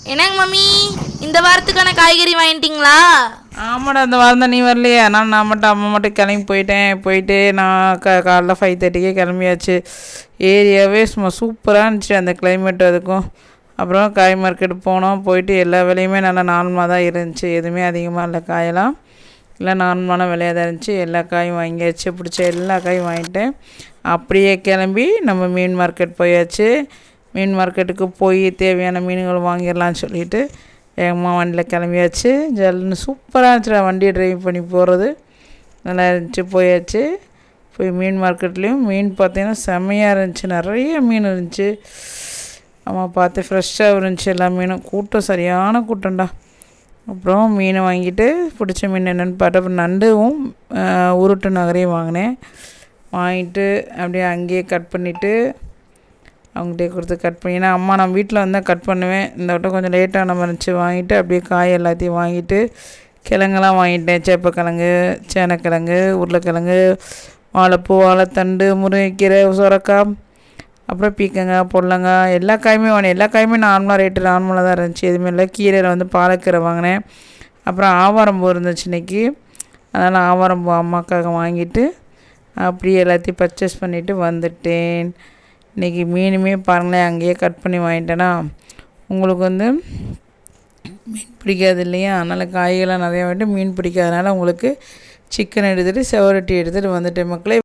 என்னங்க மம்மி, இந்த வாரத்துக்கான காய்கறி வாங்கிட்டீங்களா? ஆமாடா, இந்த வாரம் தான் நீ வரலையே. நான் மட்டும் அம்மா மட்டும் கிளம்பி போயிட்டு நான் காலைல 5:30க்கே கிளம்பியாச்சு. ஏரியாவே சும்மா சூப்பராக இருந்துச்சு அந்த கிளைமேட். அதுக்கும் அப்புறம் காய் மார்க்கெட் போனோம். போயிட்டு எல்லா விலையுமே நல்லா நார்மலாக தான் இருந்துச்சு. எதுவுமே அதிகமாக இல்லை, காயெல்லாம் எல்லாம் நார்மலான விலையாக தான் இருந்துச்சு. எல்லா காயும் வாங்கியாச்சு. பிடிச்ச எல்லா காயும் வாங்கிட்டேன். அப்படியே கிளம்பி நம்ம மீன் மார்க்கெட் போயாச்சு. மீன் மார்க்கெட்டுக்கு போய் தேவையான மீன்கள் வாங்கிடலான்னு சொல்லிட்டு எங்கள் வண்டியில் கிளம்பியாச்சு. ஜல்லுன்னு சூப்பராக இருந்துச்சுடா வண்டியை ட்ரைவ் பண்ணி போகிறது. நல்லா இருந்துச்சு. போயாச்சு. போய் மீன் மார்க்கெட்லேயும் மீன் பார்த்திங்கன்னா செம்மையாக இருந்துச்சு. நிறைய மீன் இருந்துச்சு. ஆமாம், பார்த்து ஃப்ரெஷ்ஷாக இருந்துச்சு எல்லா மீனும். கூட்டம் சரியான கூட்டம்டா. அப்புறம் மீனை வாங்கிட்டு பிடிச்ச மீன் என்னென்னு பார்த்தா அப்புறம் நண்டும் உருட்டு நகரையும் வாங்கினேன். வாங்கிட்டு அப்படியே அங்கேயே கட் பண்ணிவிட்டு அவங்கள்டே கொடுத்து கட் பண்ணி, ஏன்னா அம்மா நான் வீட்டில் வந்தால் கட் பண்ணுவேன். இந்த வட்டம் கொஞ்சம் லேட்டான மாதிரி இருந்துச்சு. வாங்கிட்டு அப்படியே காய் எல்லாத்தையும் வாங்கிட்டு கிழங்கெல்லாம் வாங்கிட்டேன். சேப்பக்கிழங்கு, சேனக்கிழங்கு, உருளைக்கிழங்கு, வாழைப்பூ, வாழைத்தண்டு, முருங்கைக்கீரை, சுரக்காய், அப்புறம் பீக்கங்காய், பொடலங்காய், எல்லா காயுமே வாங்கினேன். எல்லா காயுமே நார்மலாக தான் இருந்துச்சு. எதுவுமே இல்லை. கீரையில் வந்து பாலக்கீரை வாங்கினேன். அப்புறம் ஆவாரம்பூ இருந்துச்சு இன்றைக்கி. அதனால் ஆவாரம்பூ அம்மாக்காக வாங்கிட்டு அப்படியே எல்லாத்தையும் பர்ச்சேஸ் பண்ணிவிட்டு வந்துட்டேன். இன்றைக்கி மீனுமே பாருங்களேன், அங்கேயே கட் பண்ணி வாங்கிட்டேன்னா. உங்களுக்கு வந்து மீன் பிடிக்காது இல்லையா, அதனால் காய்கள்லாம் நிறையா வாங்கிட்டு மீன் பிடிக்காதனால உங்களுக்கு சிக்கன் எடுத்துகிட்டு செவரொட்டி எடுத்துகிட்டு வந்துட்டேன் மக்களே.